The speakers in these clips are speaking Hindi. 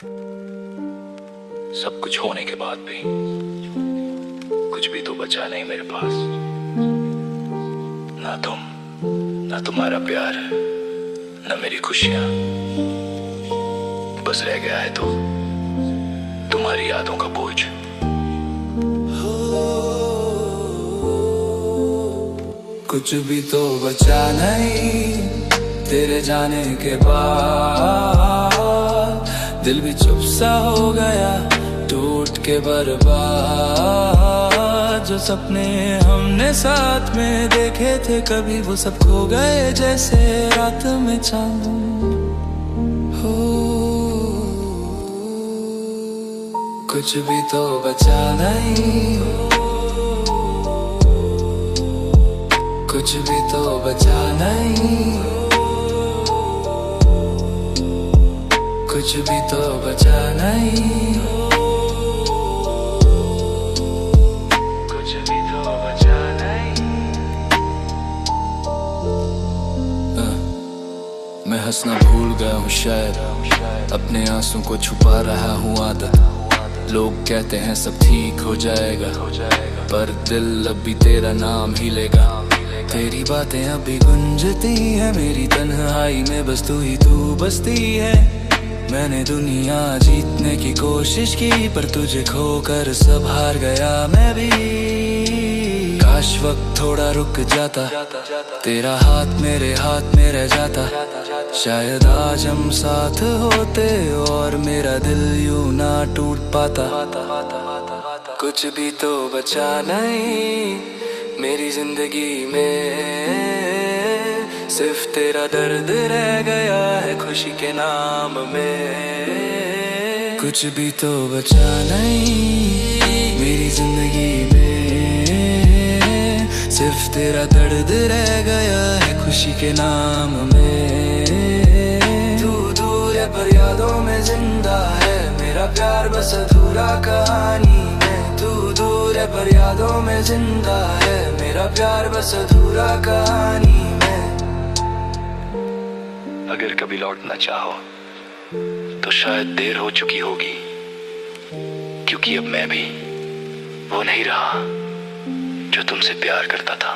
सब कुछ होने के बाद भी कुछ भी तो बचा नहीं मेरे पास। ना तुम, ना तुम्हारा प्यार, ना मेरी खुशियां। बस रह गया है तो तुम्हारी यादों का बोझ। कुछ भी तो बचा नहीं तेरे जाने के बाद। दिल भी चुप सा हो गया, टूट के बर्बाद। जो सपने हमने साथ में देखे थे कभी, वो सब खो गए जैसे रात में चांद हो। कुछ भी तो बचा नहीं, कुछ भी तो बचा नहीं, कुछ भी तो बचा नहीं, कुछ भी तो बचा नहीं। मैं हंसना भूल गया हूँ शायद, अपने आंसू को छुपा रहा हूँ आदत। लोग कहते हैं सब ठीक हो जाएगा, पर दिल अब भी तेरा नाम ही लेगा। तेरी बातें अभी गुंजती है मेरी तन्हाई में, बस तू ही तू बसती है। मैंने दुनिया जीतने की कोशिश की, पर तुझे खोकर सब हार गया मैं भी। काश वक्त थोड़ा रुक जाता, तेरा हाथ मेरे हाथ में रह जाता। शायद आज हम साथ होते और मेरा दिल यूं ना टूट पाता। कुछ भी तो बचा नहीं मेरी जिंदगी में, सिर्फ तेरा दर्द रह गया है खुशी के नाम में। कुछ भी तो बचा नहीं मेरी जिंदगी में, सिर्फ तेरा दर्द रह गया है खुशी के नाम में। तू दूर है पर यादों में जिंदा है मेरा प्यार, बस अधूरा कहानी में। तू दूर है पर यादों में जिंदा है मेरा प्यार, बस अधूरा कहानी में। अगर कभी लौटना चाहो तो शायद देर हो चुकी होगी, क्योंकि अब मैं भी वो नहीं रहा जो तुमसे प्यार करता था।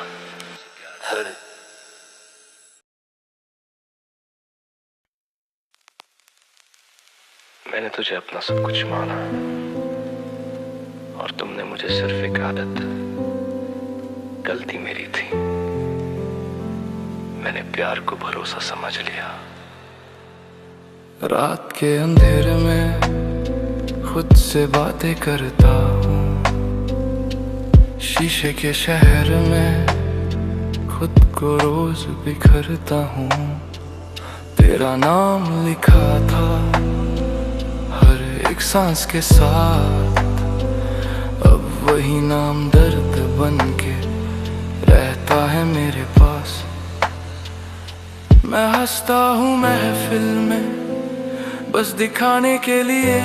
मैंने तुझे अपना सब कुछ माना और तुमने मुझे सिर्फ एक आदत। गलती मेरी थी, मैंने प्यार को भरोसा समझ लिया। रात के अंधेरे में खुद से बातें करता हूँ, शीशे के शहर में खुद को रोज बिखरता हूँ। तेरा नाम लिखा था हर एक सांस के साथ, अब वही नाम दर्द बन के रहता है मेरे पास। मैं हंसता हूँ महफिल में बस दिखाने के लिए,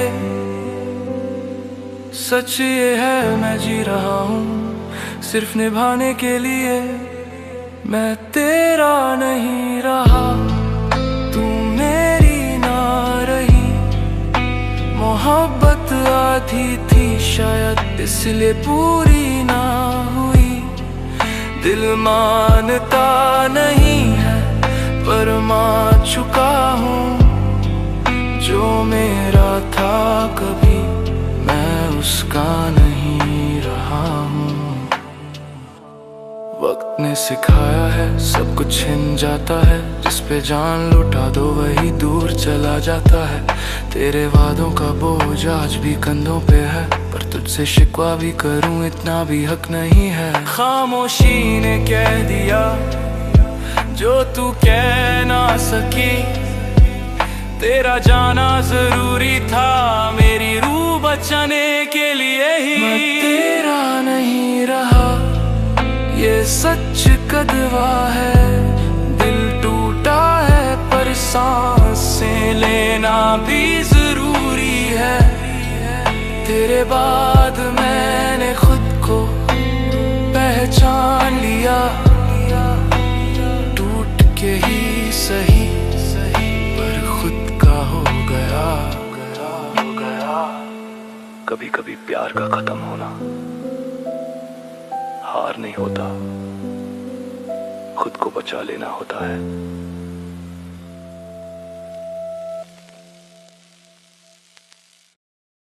सच ये है मैं जी रहा हूँ सिर्फ निभाने के लिए। मैं तेरा नहीं रहा, तू मेरी ना रही। मोहब्बत आधी थी शायद इसलिए पूरी ना हुई। दिल मानता नहीं है पर मान चुका हूँ, जो मेरा था कभी मैं उसका नहीं रहा हूँ। वक्त ने सिखाया है सब कुछ छिन जाता है, जिस पे जान लुटा दो वही दूर चला जाता है। तेरे वादों का बोझ आज भी कंधों पे है, पर तुझसे शिकवा भी करूं इतना भी हक नहीं है। खामोशी ने कह दिया जो तू कह ना सकी, तेरा जाना जरूरी था मेरी रूह बचाने के लिए ही। मैं तेरा नहीं रहा ये सच कदवा है, दिल टूटा है पर सांसें लेना भी जरूरी है। तेरे बाद मैंने खुद को पहचान लिया, टूट के ही सही पर खुद का हो गया। कभी कभी प्यार का खत्म होना हार नहीं होता, खुद को बचा लेना होता है।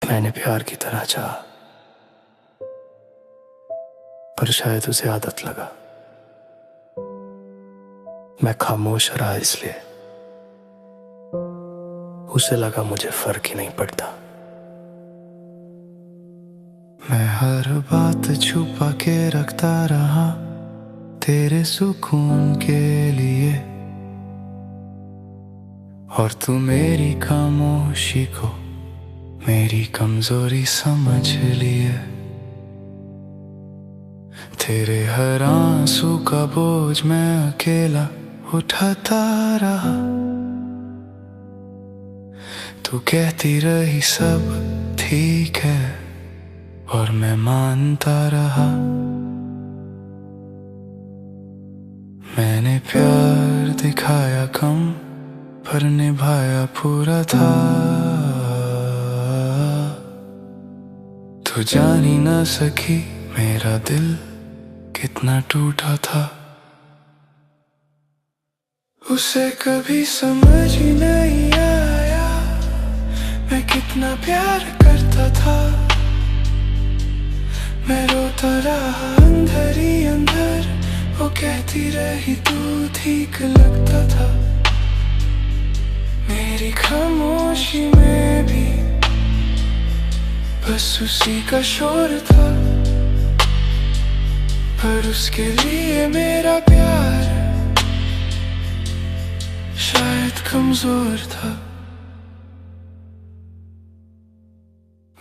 मैंने प्यार की तरह चाहा, पर शायद उसे आदत लगा। मैं खामोश रहा इसलिए उसे लगा मुझे फर्क ही नहीं पड़ता। मैं हर बात छुपा के रखता रहा तेरे सुकून के लिए, और तू मेरी खामोशी को मेरी कमजोरी समझ लिए। तेरे हर आंसू का बोझ मैं अकेला उठाता रहा। तू कहती रही सब ठीक है, और मैं मानता रहा। मैंने प्यार दिखाया कम, पर निभाया पूरा था। तू जान ही ना सकी मेरा दिल कितना टूटा था। उसे कभी समझ ही नहीं आया मैं कितना प्यार करता था। मैं रोता रहा अंदर ही अंदर, वो कहती रही तू ठीक लगता था। मेरी खामोशी में भी बस उसी का शोर था, पर उसके लिए मेरा प्यार शायद कमजोर था।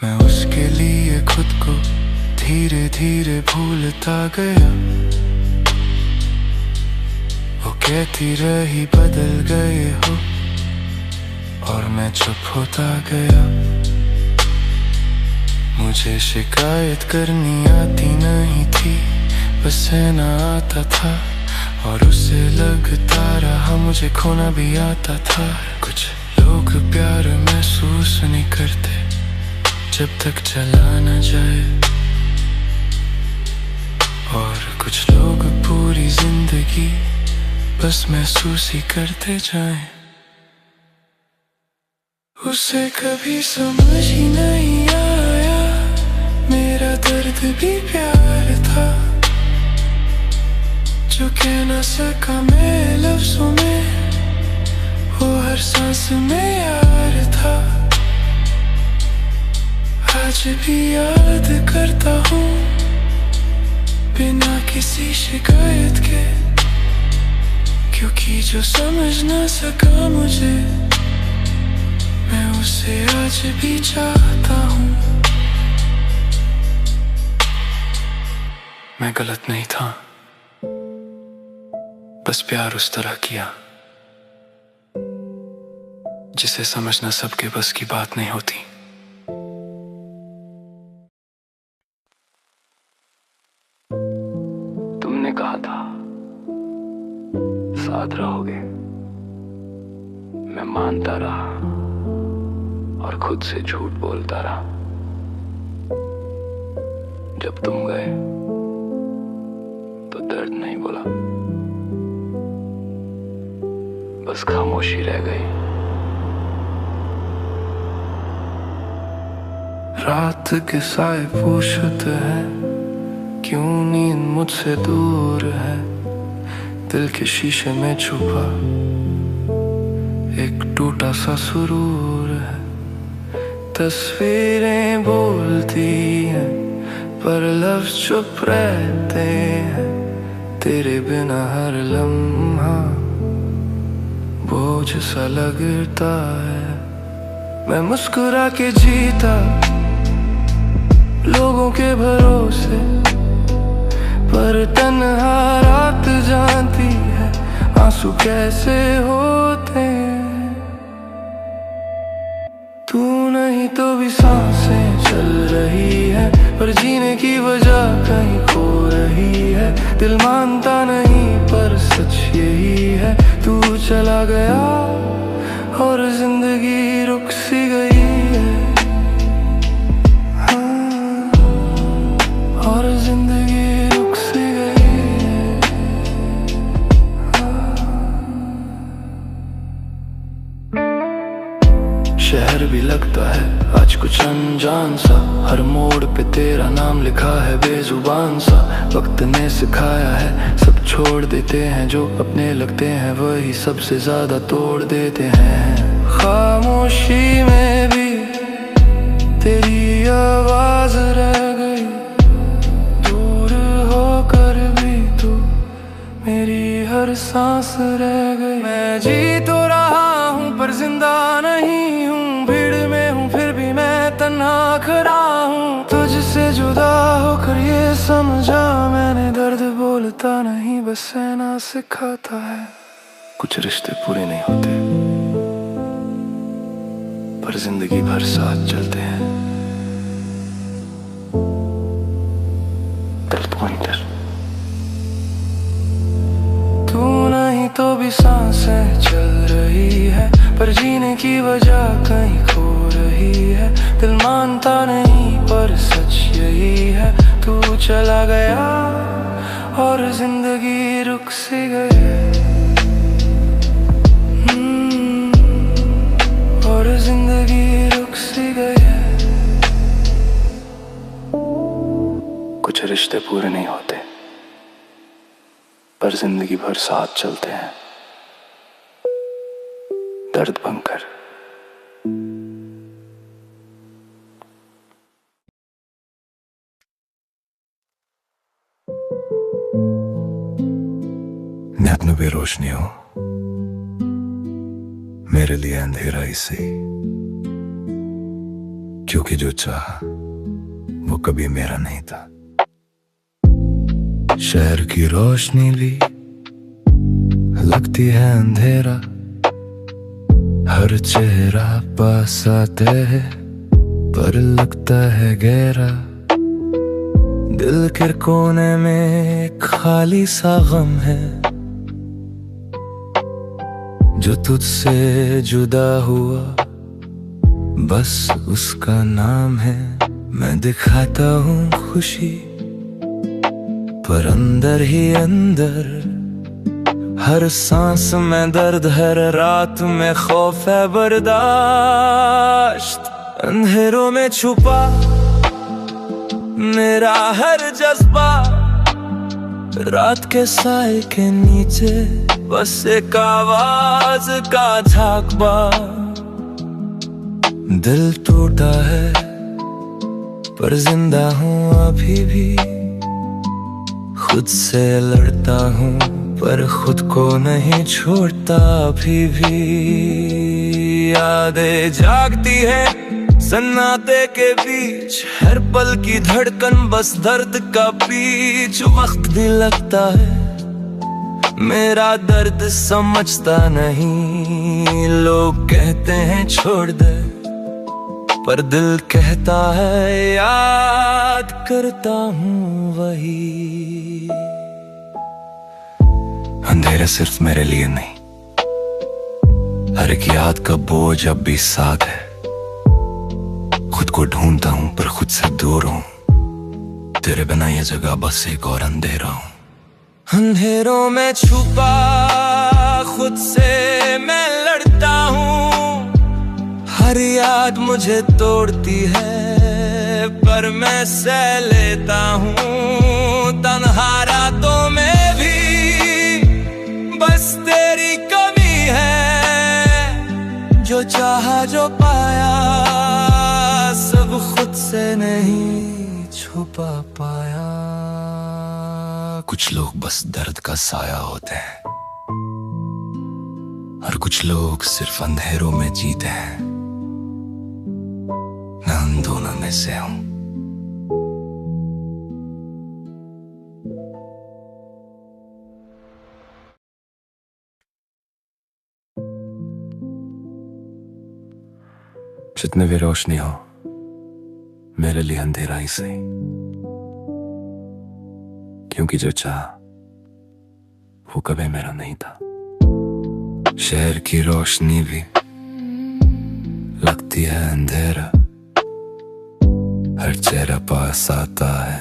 मैं उसके लिए खुद को धीरे धीरे भूलता गया। वो कहती रही बदल गए हो, और मैं चुप होता गया। मुझे शिकायत करनी आती नहीं थी, बस सहना आता था। और उसे लगता रहा मुझे खोना भी आता था। कुछ लोग प्यार महसूस नहीं करते जब तक चला न जाए, और कुछ लोग पूरी जिंदगी बस महसूस ही करते जाएं। उसे कभी समझ ही नहीं आया मेरा दर्द भी प्यार था, जो कह न सका मैं लफ्जों में, वो हर सांस में यार था। आज भी याद करता हूँ बिना किसी शिकायत के, क्योंकि जो समझ न सका मुझे मैं उसे आज भी चाहता हूँ। मैं गलत नहीं था, बस प्यार उस तरह किया जिसे समझना सबके बस की बात नहीं होती। तुमने कहा था साथ रहोगे, मैं मानता रहा और खुद से झूठ बोलता रहा। जब तुम गए तो दर्द नहीं बोला, बस खामोशी रह गई। रात के साए पूछते हैं क्यों नींद मुझसे दूर है। दिल के शीशे में छुपा एक टूटा सा सुरूर है। तस्वीरें बोलती हैं पर लफ्ज चुप रहते हैं। तेरे बिना हर लम्हा बोझ सा लगता है। मैं मुस्कुरा के जीता लोगों के भरोसे, पर तन्हा रात जानती है आंसू कैसे होते हैं। तू नहीं तो भी सांसें चल रही है, पर जीने की वजह कहीं खो रही है। दिल मानता नहीं पर सच यही है, तू चला गया और जिंदगी रुक सी गई है। लगता है आज कुछ अनजान सा, हर मोड़ पे तेरा नाम लिखा है बेजुबान सा। वक्त ने सिखाया है सब छोड़ देते हैं, जो अपने लगते हैं वही सबसे ज्यादा तोड़ देते हैं। खामोशी में भी तेरी आवाज रह गई, दूर होकर भी तू मेरी हर सांस रह गई। मैं जी तो रहा हूँ पर जिंदा नहीं हूँ, भीड़ में हूँ फिर भी मैं तन्हा खड़ा हूँ। तुझसे जुदा होकर ये समझा मैंने, दर्द बोलता नहीं बस सहना सिखाता है। कुछ रिश्ते पूरे नहीं होते पर जिंदगी भर साथ चलते हैं। तू नहीं तो भी सांसें चल रही है, पर जीने की वजह कहीं खो रही है। दिल मानता नहीं पर सच यही है, तू चला गया और जिंदगी रुक सी गई। और जिंदगी रुक सी गई है। कुछ रिश्ते पूरे नहीं होते पर जिंदगी भर साथ चलते हैं, दर्द बनकर। नेक में भी रोशनी हो, मेरे लिए अंधेरा ही सही, क्योंकि जो चाहा वो कभी मेरा नहीं था। शहर की रोशनी भी लगती है अंधेरा, हर चेहरा पास आते हैं पर लगता है गहरा। दिल के कोने में एक खाली सा गम है, जो तुझसे जुदा हुआ बस उसका नाम है। मैं दिखाता हूँ खुशी पर अंदर ही अंदर हर सांस में दर्द, हर रात में खौफ है बर्दाश्त। अंधेरों में छुपा मेरा हर जज्बा, रात के साए के नीचे बस एक आवाज का झांकबा। दिल टूटा है पर जिंदा हूँ अभी भी, खुद से लड़ता हूँ पर खुद को नहीं छोड़ता अभी भी। यादें जागती है सन्नाटे के बीच, हर पल की धड़कन बस दर्द का बीच। वक्त भी लगता है मेरा दर्द समझता नहीं, लोग कहते हैं छोड़ दे पर दिल कहता है याद करता हूँ वही। अंधेरा सिर्फ मेरे लिए नहीं, हर एक याद का बोझ अब भी साथ है। खुद को ढूंढता हूँ पर खुद से दूर हूँ, तेरे बिना ये जगह बस एक और अंधेरा हूँ। अंधेरों में छुपा खुद से मैं लड़ता हूँ, हर याद मुझे तोड़ती है पर मैं सह लेता हूँ। तन्हा रातों में भी बस तेरी कमी है, जो चाहा जो पाया सब खुद से नहीं छुपा पाया। कुछ लोग बस दर्द का साया होते हैं और कुछ लोग सिर्फ अंधेरों में जीते हैं। मैं उन दोनों में से हूं। जितने भी रोशनी हो मेरे लिए अंधेरा ही सही, क्योंकि जो चाहा वो कभी मेरा नहीं था। शहर की रोशनी भी लगती है अंधेरा, हर चेहरा पास आता है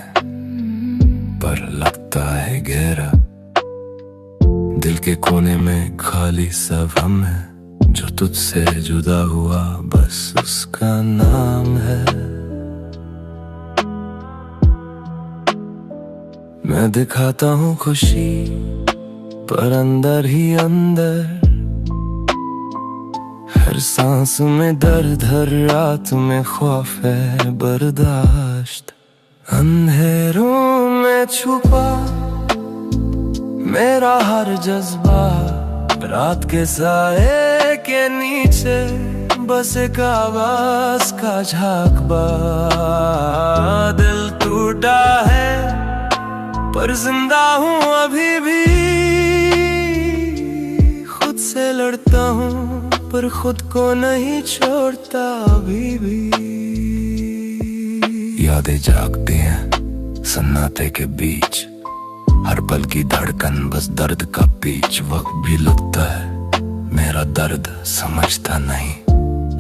पर लगता है गहरा। दिल के कोने में खाली सा गम है, जो तुझसे जुदा हुआ बस उसका नाम है। मैं दिखाता हूँ खुशी पर अंदर ही अंदर, हर सांस में दर्द, हर रात में खौफ है बर्दाश्त। अंधेरों में छुपा मेरा हर जज्बा, रात के साए के नीचे बस एक आवाज का झांकबा। दिल टूटा है पर जिंदा हूँ अभी भी, खुद से लड़ता हूँ पर खुद को नहीं छोड़ता अभी भी। यादें जागती हैं सन्नाटे के बीच, हर पल की धड़कन बस दर्द का पीछ। वक्त भी लगता है मेरा दर्द समझता नहीं,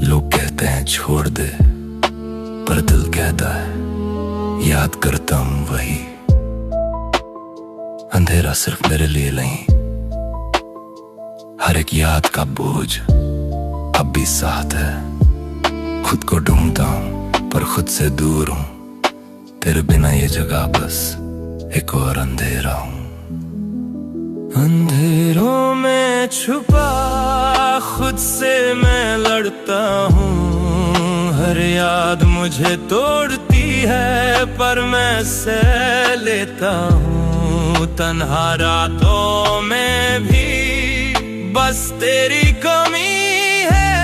लोग कहते हैं छोड़ दे पर दिल कहता है याद करता हूँ वही। अंधेरा सिर्फ मेरे लिए नहीं, हर एक याद का बोझ अब भी साथ है। खुद को ढूंढता हूँ पर खुद से दूर हूँ, तेरे बिना ये जगह बस एक और अंधेरा हूँ। अंधेरों में छुपा खुद से मैं लड़ता हूँ, हर याद मुझे तोड़ती है पर मैं सह लेता हूँ। तन्हा रातों में भी बस तेरी कमी है,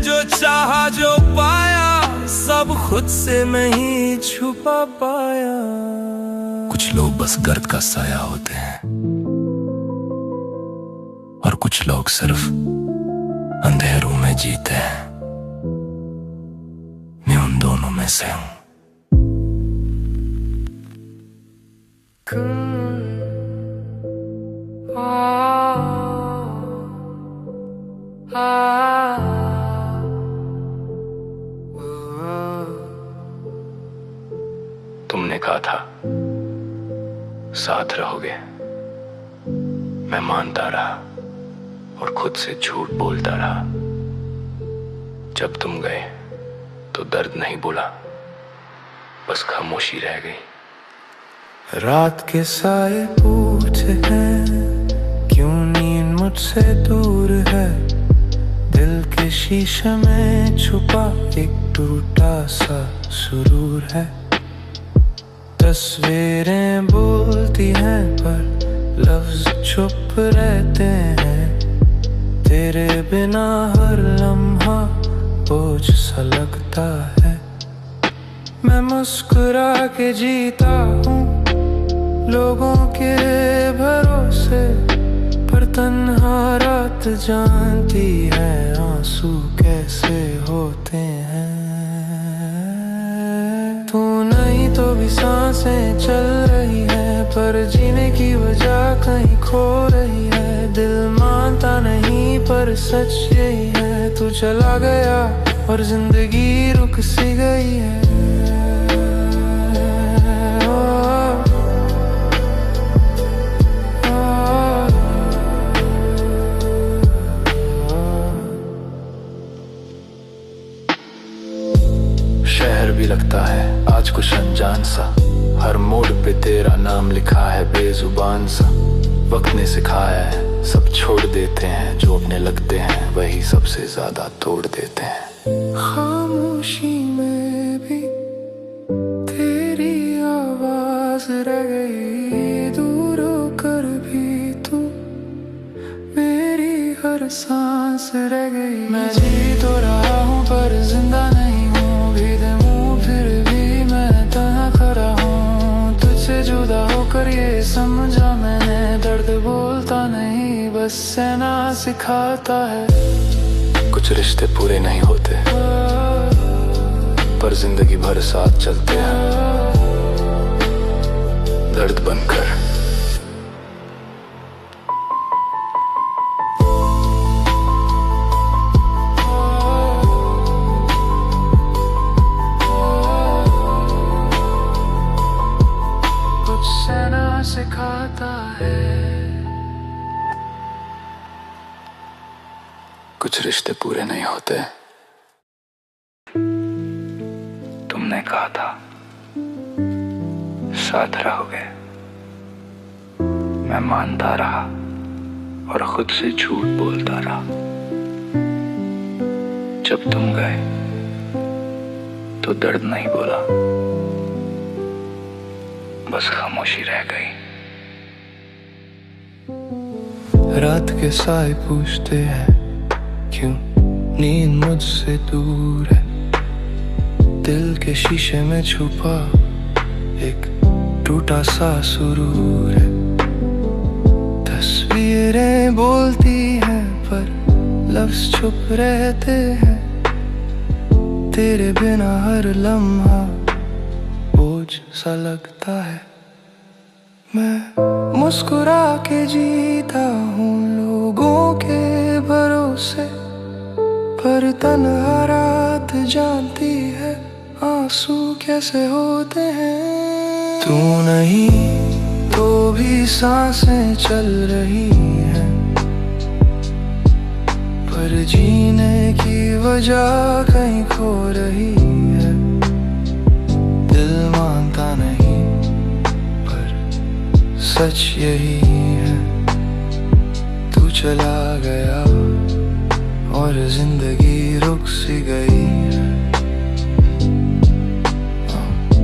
जो चाहा जो पाया सब खुद से मैं ही छुपा पाया। कुछ लोग बस गर्द का साया होते हैं और कुछ लोग सिर्फ अंधेरों में जीते हैं। मैं उन दोनों में से हूं। तुमने कहा था साथ रहोगे, मैं मानता रहा और खुद से झूठ बोलता रहा। जब तुम गए तो दर्द नहीं बोला, बस खामोशी रह गई। रात के साए पूछे हैं क्यों नींद मुझसे दूर है, दिल के शीशे में छुपा एक टूटा सा सुरूर है। तस्वीरें बोलती हैं पर लफ्ज चुप रहते हैं, तेरे बिना हर लम्हा बोझ सा लगता है। मैं मुस्कुरा के जीता हूँ लोगों के भरोसे, पर तन्हा रात जानती है आंसू कैसे होते हैं। तू नहीं तो भी सांसें चल रही है, पर जीने की वजह कहीं खो रही है। दिल मानता नहीं पर सच यही है, तू चला गया और जिंदगी रुक सी गई है। शहर भी लगता है आज कुछ अनजान सा, हर मोड़ पे तेरा नाम लिखा है बेजुबान सा। वक्त ने सिखाया है सब छोड़ देते हैं, जो अपने लगते हैं वही सबसे ज्यादा तोड़ देते हैं। खामोशी में भी तेरी आवाज रह गई, दूर होकर भी तू मेरी हर सांस रह गई। मैं जी तो रहा हूँ पर जिंदा नहीं हूँ, फिर भी मैं तन्हा खड़ा हूँ। तुझसे जुदा होकर ये समझा मैंने, दर्द बोलता नहीं बस सहना सिखाता है। कुछ रिश्ते पूरे नहीं होते पर जिंदगी भर साथ चलते हैं, दर्द बनकर। सिखाता है। कुछ रिश्ते पूरे नहीं होते। तुमने कहा था साथ रहोगे, मैं मानता रहा और खुद से झूठ बोलता रहा। जब तुम गए तो दर्द नहीं बोला, बस खामोशी रह गई। रात के साए पूछते हैं क्यों नींद मुझसे दूर है। दिल के शीशे में छुपा एक टूटा सा सुरूर है। तस्वीरें बोलती हैं पर लफ्ज़ चुप रहते हैं। तेरे बिना हर लम्हा बोझ सा लगता है। मैं मुस्कुरा के जीता हूँ लोगों के भरोसे, पर तन्हा रात जानती है आंसू कैसे होते हैं। तू नहीं तो भी सांसें चल रही हैं, पर जीने की वजह कहीं खो रही है। दिल मानता नहीं पर सच यही है। तू चला गया और जिंदगी रुक सी गई है।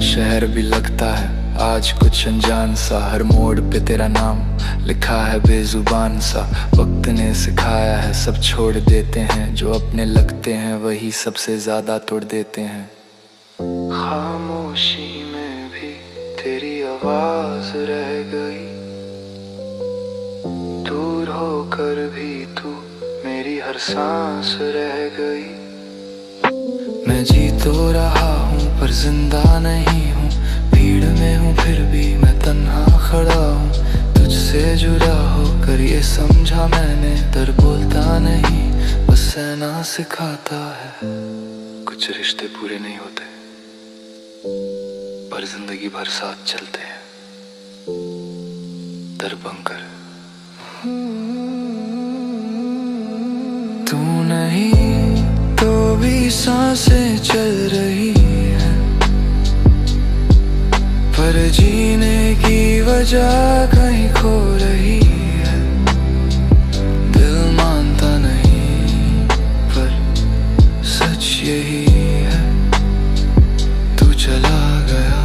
शहर भी लगता है आज कुछ अनजान सा, हर मोड़ पे तेरा नाम लिखा है बेजुबान सा। वक्त ने सिखाया है सब छोड़ देते हैं, जो अपने लगते हैं वही सबसे ज्यादा तोड़ देते हैं। खामोशी में भी तेरी आवाज रह गई, दूर होकर भी तू मेरी हर सांस रह गई। मैं जी तो रहा हूँ पर जिंदा नहीं हूँ, भीड़ में हूँ फिर भी मैं तन्हा खड़ा हूँ। तुझसे जुड़ा होकर ये समझा मैंने, डर बोलता नहीं बस सहना सिखाता है। कुछ रिश्ते पूरे नहीं होते पर जिंदगी भर साथ चलते हैं, दर बनकर। तू नहीं तो भी सांसें चल रही हैं, पर जीने की वजह कहीं खो रही है। दिल मानता नहीं पर सच यही है। तू चला गया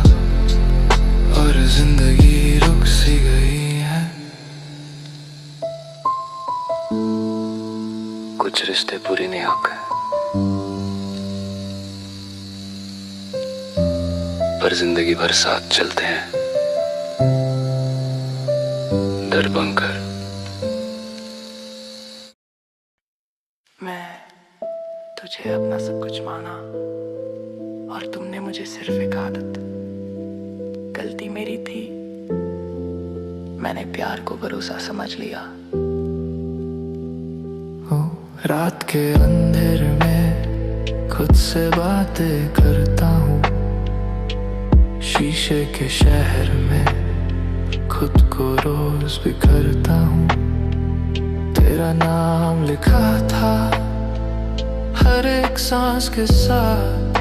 और जिंदगी रुक सी गई है। कुछ रिश्ते पूरे नहीं होते पर जिंदगी भर साथ चलते हैं, दर बनकर। मैं तुझे अपना सब कुछ माना और तुमने मुझे सिर्फ एक आदत। गलती मेरी थी, मैंने प्यार को भरोसा समझ लिया। रात के अंधेर में खुद से बातें करता हूँ, शीशे के शहर में खुद को रोज बिखरता हूँ। तेरा नाम लिखा था हर एक सांस के साथ,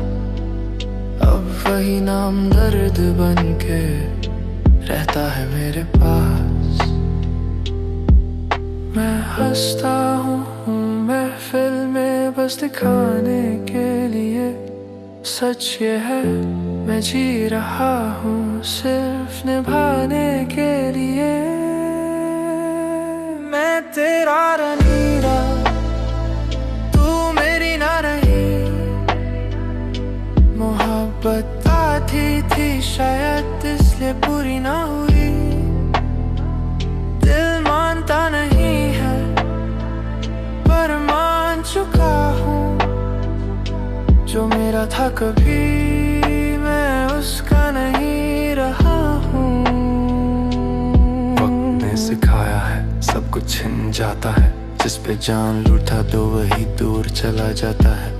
अब वही नाम दर्द बन के रहता है मेरे पास। मैं हंसता हूँ महफिल में बस दिखाने के लिए, सच ये है मैं जी रहा हूँ सिर्फ निभाने के लिए। मैं तेरा रनीरा, तू मेरी ना रही। मोहब्बत आधी थी शायद इसलिए पूरी ना हुई। दिल मानता नहीं है पर मान चुका हूँ, जो मेरा था कभी मैं उसका नहीं रहा हूँ। वक्त ने सिखाया है सब कुछ छिन जाता है, जिस पे जान लूटा तो वही दूर चला जाता है।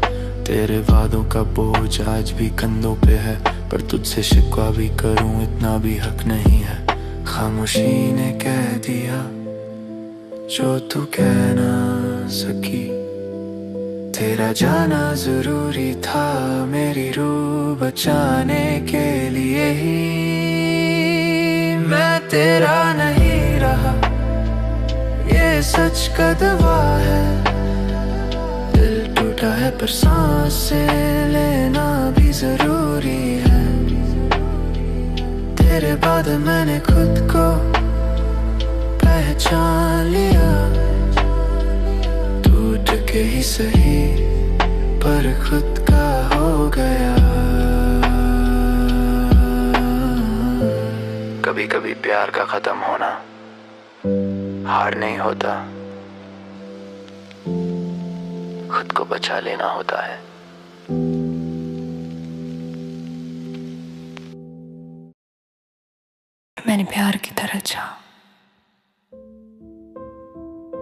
तेरे वादों का बोझ आज भी कंधों पे है, पर तुझसे शिकवा भी करूं इतना भी हक नहीं है। खामोशी ने कह दिया जो तू कह ना सकी, तेरा जाना जरूरी था मेरी रूह बचाने के लिए ही। मैं तेरा नहीं रहा ये सच का दवा है। दिल टूटा है पर सांसें लेना भी जरूरी है। तेरे बाद मैंने खुद को पहचान लिया। टूट के ही सही पर खुद का हो गया। कभी कभी प्यार का खत्म होना हार नहीं होता, खुद को बचा लेना होता है। मैंने प्यार की तरह चाहा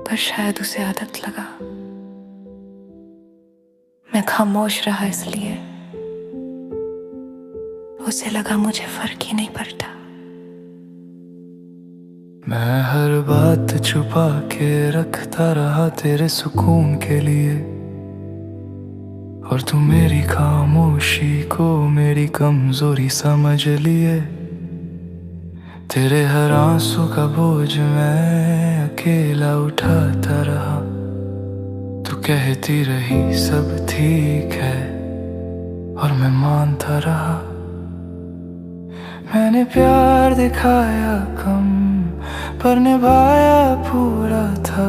पर शायद उसे आदत लगा। मैं खामोश रहा इसलिए उसे लगा मुझे फर्क ही नहीं पड़ता। मैं हर बात छुपा के रखता रहा तेरे सुकून के लिए, और तू मेरी खामोशी को मेरी कमजोरी समझ लिए। तेरे हर आंसू का बोझ मैं अकेला उठाता रहा। तू कहती रही सब ठीक है और मैं मानता रहा। मैंने प्यार दिखाया कम पर निभाया पूरा था।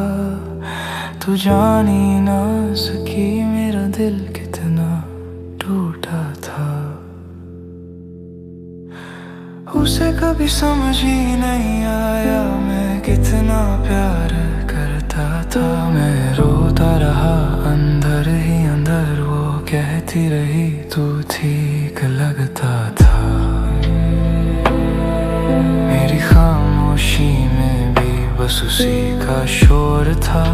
तू जान ही ना सकी मेरा दिल कितना टूटा था। उसे कभी समझ ही नहीं आया मैं कितना प्यार करता था। मैं रोता रहा अंदर ही अंदर, वो कहती रही तू ठीक लगता था। मेरी खामोशी में भी बस उसी का शोर था,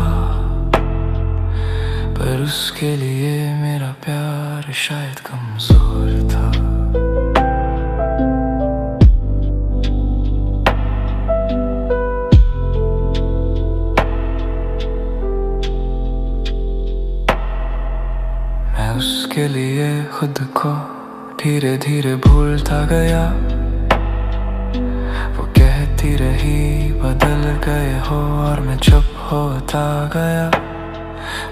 पर उसके लिए मेरा प्यार शायद कमजोर था। मैं उसके लिए खुद को धीरे धीरे भूलता गया। वो कहती रही बदल गए हो और मैं चुप होता गया।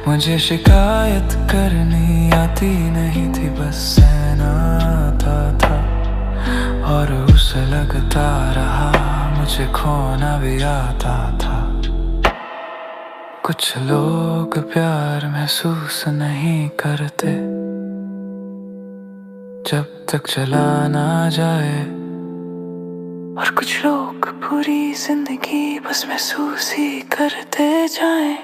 मुझे शिकायत करनी आती नहीं थी, बस सहना आता था। और उसे लगता रहा मुझे खोना भी आता था। कुछ लोग प्यार महसूस नहीं करते जब तक चला ना जाए, और कुछ लोग पूरी जिंदगी बस महसूस ही करते जाएं।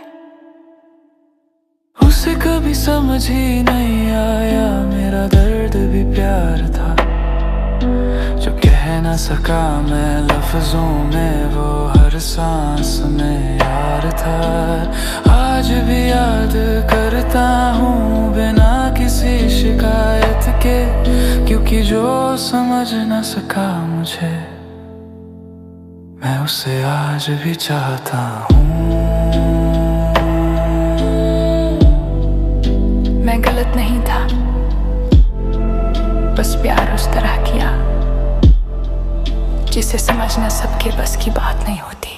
उसे कभी समझ ही नहीं आया मेरा दर्द भी प्यार था, जो कह ना सका मैं लफ्जों में, वो हर सांस में यार था। आज भी याद करता हूँ बिना किसी शिकायत के, क्योंकि जो समझ ना सका मुझे मैं उसे आज भी चाहता हूँ। मैं गलत नहीं था, बस प्यार उस तरह किया जिसे समझना सबके बस की बात नहीं होती।